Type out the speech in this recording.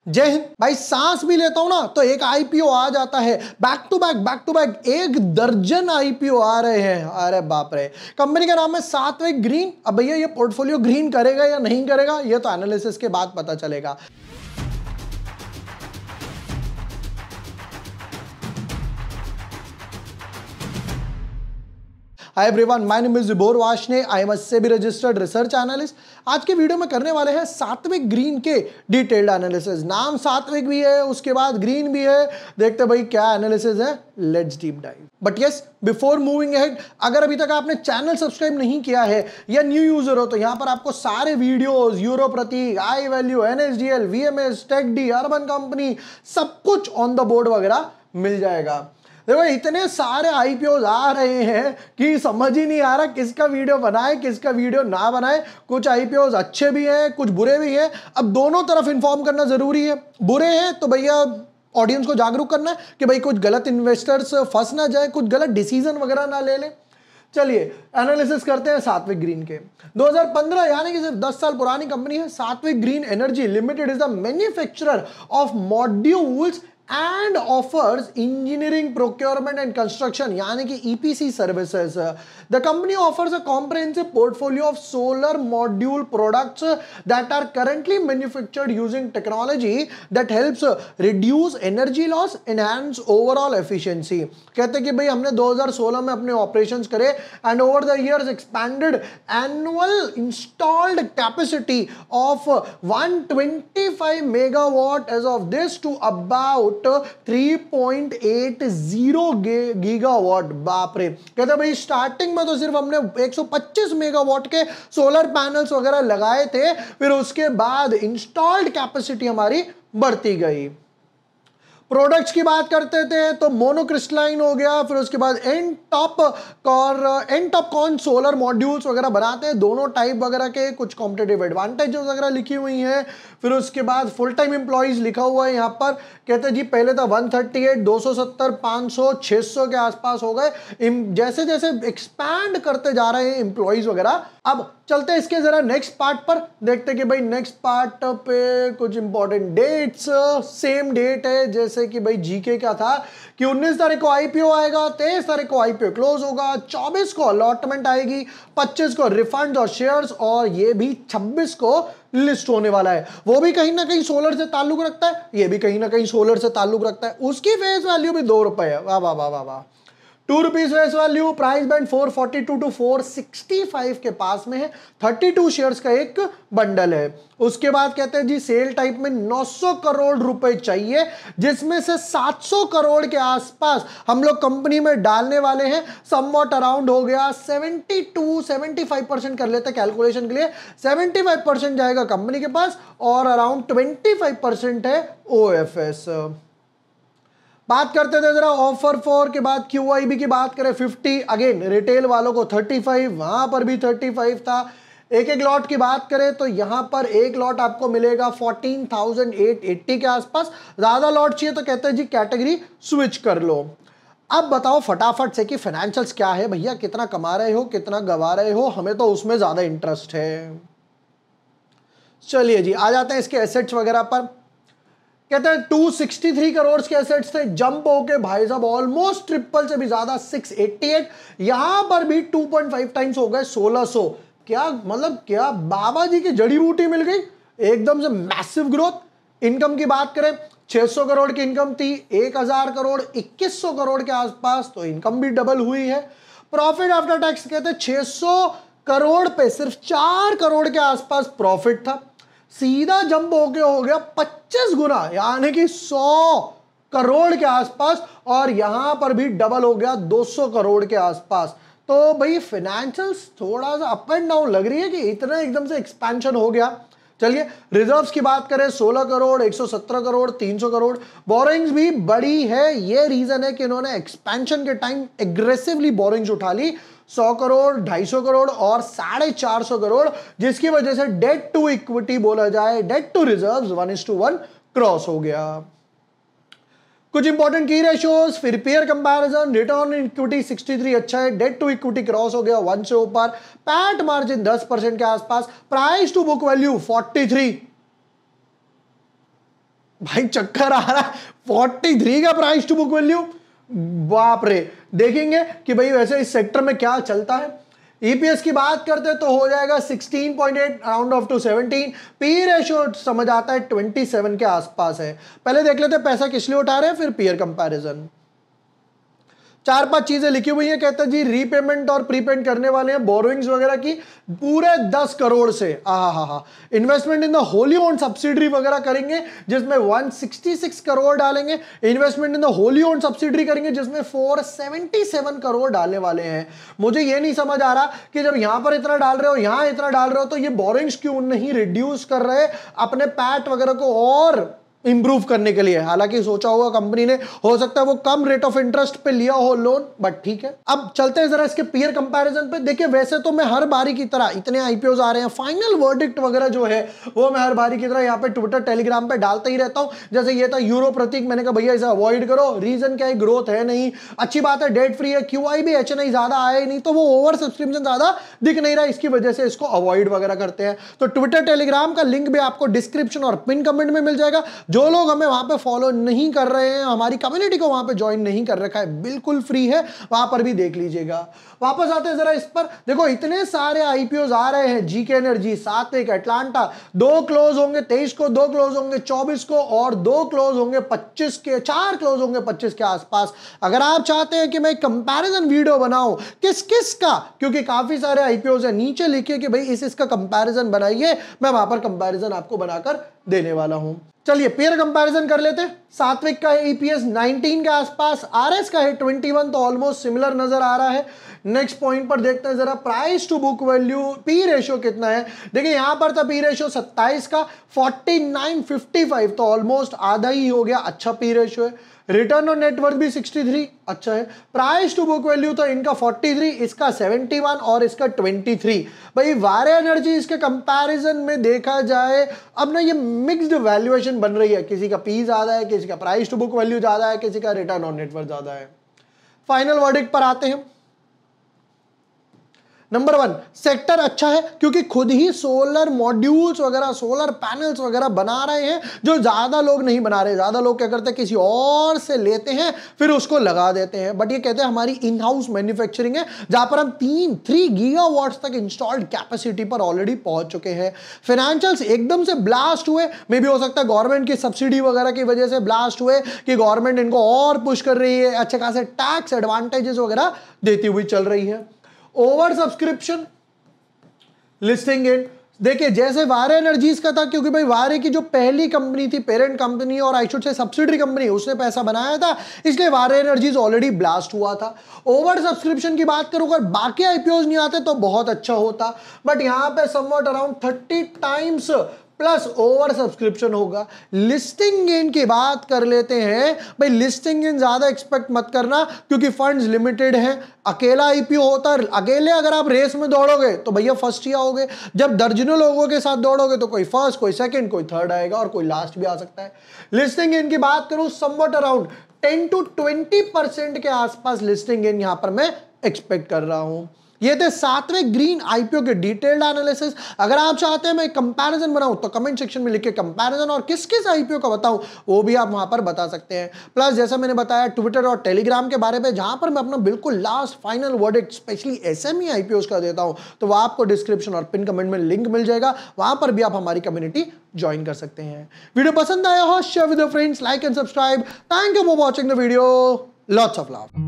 जय हिंद भाई। सांस भी लेता हूं ना तो एक आईपीओ आ जाता है, बैक टू बैक एक दर्जन आईपीओ आ रहे हैं। अरे बाप रे। कंपनी का नाम है सात्विक ग्रीन। अब भैया ये पोर्टफोलियो ग्रीन करेगा या नहीं करेगा ये तो एनालिसिस के बाद पता चलेगा। Hi everyone, my name is Jibor Vashne. I am a SEBI registered research analyst. आज के वीडियो में करने वाले हैं सात्विक ग्रीन के डिटेल्ड एनालिसिस। नाम सात्विक भी है, उसके बाद ग्रीन भी है। देखते भाई क्या एनालिसिस है, let's deep dive. But yes, before moving ahead, अगर अभी तक आपने चैनल सब्सक्राइब नहीं किया है या न्यू यूजर हो तो यहाँ पर आपको सारे videos, euro Prateek, I value, NSDL, VMS, टेकडी, अर्बन कंपनी, सब कुछ ऑन द बोर्ड वगैरह मिल जाएगा। देखो इतने सारे आईपीओ आ रहे हैं कि समझ ही नहीं आ रहा किसका वीडियो बनाए किसका वीडियो ना बनाए। कुछ आईपीओ अच्छे भी हैं, कुछ बुरे भी हैं। अब दोनों तरफ इंफॉर्म करना जरूरी है। बुरे हैं तो भैया ऑडियंस को जागरूक करना है कि भाई कुछ गलत इन्वेस्टर्स फंस ना जाए, कुछ गलत डिसीजन वगैरह ना ले लें। चलिए एनालिसिस करते हैं सात्विक ग्रीन के। 2015 यानी कि सिर्फ 10 साल पुरानी कंपनी है। सात्विक green energy limited is the manufacturer of modules and offers engineering, procurement and construction यानी कि EPC services. The company offers a comprehensive portfolio of solar module products that are currently manufactured using technology that helps reduce energy loss, enhance overall efficiency. कहते हैं कि भाई हमने 2016 में अपने operations करे and over the years expanded annual installed capacity of 125 megawatt as of this to about 3.80 gigawatt. बाप रे। कहते भाई स्टार्टिंग में तो सिर्फ हमने 125 मेगावाट के सोलर पैनल्स वगैरह लगाए थे, फिर उसके बाद इंस्टॉल्ड कैपेसिटी हमारी बढ़ती गई। प्रोडक्ट्स की बात करते थे तो मोनोक्रिस्टलाइन हो गया, फिर उसके बाद N TOPCon solar modules वगैरह बनाते हैं। दोनों टाइप वगैरह के कुछ कॉम्पिटिटिव एडवांटेजेस वगैरह लिखी हुई हैं। फिर उसके बाद फुल टाइम एम्प्लॉइज लिखा हुआ है यहाँ पर। कहते हैं जी पहले था 138, 270, 500, 600 के आसपास हो गए। जैसे जैसे एक्सपैंड करते जा रहे हैं एम्प्लॉइज वगैरह। अब चलते हैं इसके जरा नेक्स्ट पार्ट पर, देखते हैं कि भाई नेक्स्ट पार्ट पे कुछ इंपॉर्टेंट डेट्स। सेम डेट है जैसे कि भाई जीके का था कि 19 तारीख को आईपीओ आएगा, 23 तारीख को आईपीओ क्लोज होगा, 24 को अलॉटमेंट आएगी, 25 को रिफंड और शेयर्स, और ये भी 26 को लिस्ट होने वाला है। वो भी कहीं ना कहीं सोलर से ताल्लुक रखता है, ये भी कहीं ना कहीं सोलर से ताल्लुक रखता है। उसकी फेस वैल्यू भी 2 रुपए है। वाह वाह वाह वाह वाह। 2 rupees face value, price band 442 to 465 के पास में है। 32 शेयर्स का एक बंडल है। उसके बाद कहते हैं जी सेल टाइप में 900 करोड़ रुपए चाहिए, जिसमें से 700 करोड़ के आसपास हम लोग कंपनी में डालने वाले हैं। समवॉट अराउंड हो गया 75% कर लेते हैं कैलकुलेशन के लिए। 75% जाएगा कंपनी के पास और अराउंड 25% है ओएफएस। बात करते थे जरा ऑफर फॉर के बाद क्यूआईबी की बात करें 50, अगेन रिटेल वालों को 35, वहां पर भी 35 था। एक लॉट की बात करें तो यहां पर एक लॉट आपको मिलेगा 14,880 के आसपास। ज्यादा लॉट चाहिए तो कहते हैं जी कैटेगरी स्विच कर लो। अब बताओ फटाफट से कि फाइनेंशियल्स क्या है भैया, कितना कमा रहे हो, कितना गवा रहे हो, हमें तो उसमें ज्यादा इंटरेस्ट है। चलिए जी आ जाते हैं इसके एसेट्स वगैरह पर। कहते हैं 263 करोड़ के एसेट्स थे, जंप होके भाई साहब ऑलमोस्ट ट्रिपल से भी ज्यादा 688। यहां पर भी 2.5 टाइम्स हो गए 1600। क्या मतलब, क्या बाबा जी की जड़ी बूटी मिल गई, एकदम से मैसिव ग्रोथ। इनकम की बात करें 600 करोड़ की इनकम थी, 1000 करोड़ 2100 करोड़ के आसपास, तो इनकम भी डबल हुई है। प्रॉफिट आफ्टर टैक्स कहते हैं 600 करोड़ पे सिर्फ 4 करोड़ के आसपास प्रॉफिट था, सीधा जंप होके हो गया 25 गुना यानी कि 100 करोड़ के आसपास, और यहां पर भी डबल हो गया 200 करोड़ के आसपास। तो भाई फाइनेंशियल्स थोड़ा सा अप एंड डाउन लग रही है कि इतना एकदम से एक्सपेंशन हो गया। चलिए रिजर्व्स की बात करें 16 करोड़, 117 करोड़, 300 करोड़। बोरिंग्स भी बड़ी है, ये रीजन है कि इन्होंने एक्सपेंशन के टाइम एग्रेसिवली बोरिंग्स उठा ली 100 करोड़, 250 करोड़ और 450 करोड़, जिसकी वजह से डेट टू इक्विटी बोला जाए, डेट टू रिजर्व्स 1:1 क्रॉस हो गया। कुछ इंपॉर्टेंट की रेशियोज, फिर pair comparison, return on equity 63 अच्छा है, डेट टू इक्विटी क्रॉस हो गया 1 से ऊपर, पैट मार्जिन 10% के आसपास, प्राइस टू बुक वैल्यू 43, भाई चक्कर आ रहा है, 43 का प्राइस टू बुक वैल्यू, बाप रे। देखेंगे कि भाई वैसे इस सेक्टर में क्या चलता है। ईपीएस की बात करते तो हो जाएगा 16.8 round off to 17। P ratio समझ आता है 27 के आसपास है। पहले देख लेते हैं पैसा किस लिए उठा रहे हैं, फिर पीयर कंपैरिजन। 4-5 चीजें लिखी हुई है, कहते हैं जी रीपेमेंट और प्रीपेड करने वाले हैं बोरोइंग्स वगैरह की पूरे 10 करोड़ से। Investment in the wholly owned subsidiary वगैरह करेंगे जिसमें 166 करोड़ डालेंगे। Investment in the wholly owned subsidiary करेंगे जिसमें 477 करोड़ डालने वाले हैं। मुझे ये नहीं समझ आ रहा कि जब यहां पर इतना डाल रहे हो, यहां इतना डाल रहे हो, तो ये बोरोइंग्स क्यों नहीं रिड्यूस कर रहे अपने पैट वगैरह को और इंप्रूव करने के लिए। हालांकि सोचा होगा कंपनी ने, हो सकता है वो कम रेट ऑफ इंटरेस्ट पे लिया हो लोन, बट ठीक है। अब चलते हैं जरा इसके पीयर कंपैरिजन पे। देखिए वैसे तो मैं हर बारी की तरह, इतने आईपीओज आ रहे हैं, फाइनल वर्डिक्ट वगैरह जो है वो मैं हर बारी की तरह यहाँ पे ट्विटर टेलीग्राम पे डालता ही रहता हूं। जैसे ये था यूरो प्रतीक, मैंने कहा भैया इसे अवॉइड करो, रीजन क्या है, ग्रोथ है नहीं, अच्छी बात है, डेट फ्री है, क्यूआई भी एचएनआई ज्यादा आया ही नहीं, तो वो ओवर सब्सक्रिप्शन ज्यादा दिख नहीं रहा, इसकी वजह से इसको अवॉइड वगैरह करते हैं। तो ट्विटर टेलीग्राम का लिंक भी आपको डिस्क्रिप्शन और पिन कमेंट में मिल जाएगा। जो लोग हमें वहां पे फॉलो नहीं कर रहे हैं, हमारी कम्युनिटी को वहां पे ज्वाइन नहीं कर रखा है, बिल्कुल फ्री है, वहां पर भी देख लीजिएगा। वापस आते हैं जरा इस पर। देखो इतने सारे आईपीओज आ रहे हैं, जीके एनर्जी, सात्विक, अटलांटा, 2 क्लोज होंगे 23 को, 2 क्लोज होंगे 24 को और 2 क्लोज होंगे 25 के, 4 क्लोज होंगे 25 के आसपास। अगर आप चाहते हैं कि मैं कंपैरिजन वीडियो बनाऊं किस किस का, क्योंकि काफी सारे आईपीओज है, नीचे लिखिए कि भाई इसका कंपैरिजन बनाइए, मैं वहां पर कंपैरिजन आपको बनाकर देने वाला हूं। चलिए पेयर कंपैरिजन कर लेते हैं। सात्विक का है ईपीएस 19 के आसपास, आरएस का है 21, तो ऑलमोस्ट सिमिलर नजर आ रहा है। नेक्स्ट पॉइंट पर देखते हैं जरा price to book value, P ratio कितना है। देखिए यहां पर था पी रेशियो 27 का, 49.55, तो ऑलमोस्ट आधा ही हो गया, अच्छा पी रेशियो है। रिटर्न ऑन नेटवर्थ भी 63, अच्छा है। प्राइस टू बुक वैल्यू तो इनका 43, इसका 71 और इसका 23। भाई वारे एनर्जी इसके कंपैरिजन में देखा जाए अब ना ये मिक्स्ड वैल्यूएशन बन रही है, किसी का पी ज्यादा है, किसी का प्राइस टू बुक वैल्यू ज्यादा है, किसी का रिटर्न ऑन नेटवर्थ ज्यादा है। फाइनल वर्डिक्ट पर आते हैं। नंबर 1 सेक्टर अच्छा है क्योंकि खुद ही सोलर मॉड्यूल्स वगैरह, सोलर पैनल्स वगैरह बना रहे हैं, जो ज्यादा लोग नहीं बना रहे। ज्यादा लोग क्या करते हैं, किसी और से लेते हैं फिर उसको लगा देते हैं, बट ये कहते हैं हमारी इन हाउस मैन्युफैक्चरिंग है, जहां पर हम 3 गीगावाट्स तक इंस्टॉल्ड कैपेसिटी पर ऑलरेडी पहुंच चुके हैं। फाइनेंशियल्स एकदम से ब्लास्ट हुए, मे भी हो सकता है गवर्नमेंट की सब्सिडी वगैरह की वजह से ब्लास्ट हुए कि गवर्नमेंट इनको और पुश कर रही है, अच्छे खासे टैक्स एडवांटेजेस वगैरह देती हुई चल रही है। ओवर सब्सक्रिप्शन, लिस्टिंग इन, देखिए जैसे वारे एनर्जीज का था, क्योंकि भाई वारे की जो पहली कंपनी थी, पेरेंट कंपनी और I should say subsidiary company, उसने पैसा बनाया था, इसलिए वारे एनर्जीज ऑलरेडी ब्लास्ट हुआ था। ओवर सब्सक्रिप्शन की बात करूं, अगर बाकी आईपीओज नहीं आते तो बहुत अच्छा होता, बट यहां पे somewhat around 30 times plus over subscription होगा। लिस्टिंग गेन की बात कर लेते हैं। भाई लिस्टिंग गेन ज्यादा एक्सपेक्ट मत करना क्योंकि फंड्स लिमिटेड हैं, अकेला आईपीओ होता है, अकेले अगर आप रेस में दौड़ोगे तो भैया फर्स्ट ही आओगे, जब दर्जनों लोगों के साथ दौड़ोगे तो कोई फर्स्ट, कोई सेकंड, कोई थर्ड आएगा और कोई लास्ट भी आ सकता है। लिस्टिंग गेन की बात करूं, समवट अराउंड 10 to 20% के आसपास लिस्टिंग गेन यहां पर मैं एक्सपेक्ट कर रहा हूं। ये थे सात्विक ग्रीन आईपीओ के डिटेल्ड एनालिसिस। अगर आप चाहते हैं मैं कंपैरिजन बनाऊं तो कमेंट सेक्शन में लिख के कंपैरिजन और किस किस आईपीओ का बताऊं वो भी आप वहां पर बता सकते हैं। प्लस जैसा मैंने बताया ट्विटर और टेलीग्राम के बारे में, जहां पर मैं अपना बिल्कुल last final verdict specially SME IPOs का देता हूं, तो वह आपको डिस्क्रिप्शन और पिन कमेंट में लिंक मिल जाएगा, वहां पर भी आप हमारी कम्युनिटी ज्वाइन कर सकते हैं। वीडियो पसंद आया हो share with your friends, like and subscribe. Thank you for watching the video, lots of love.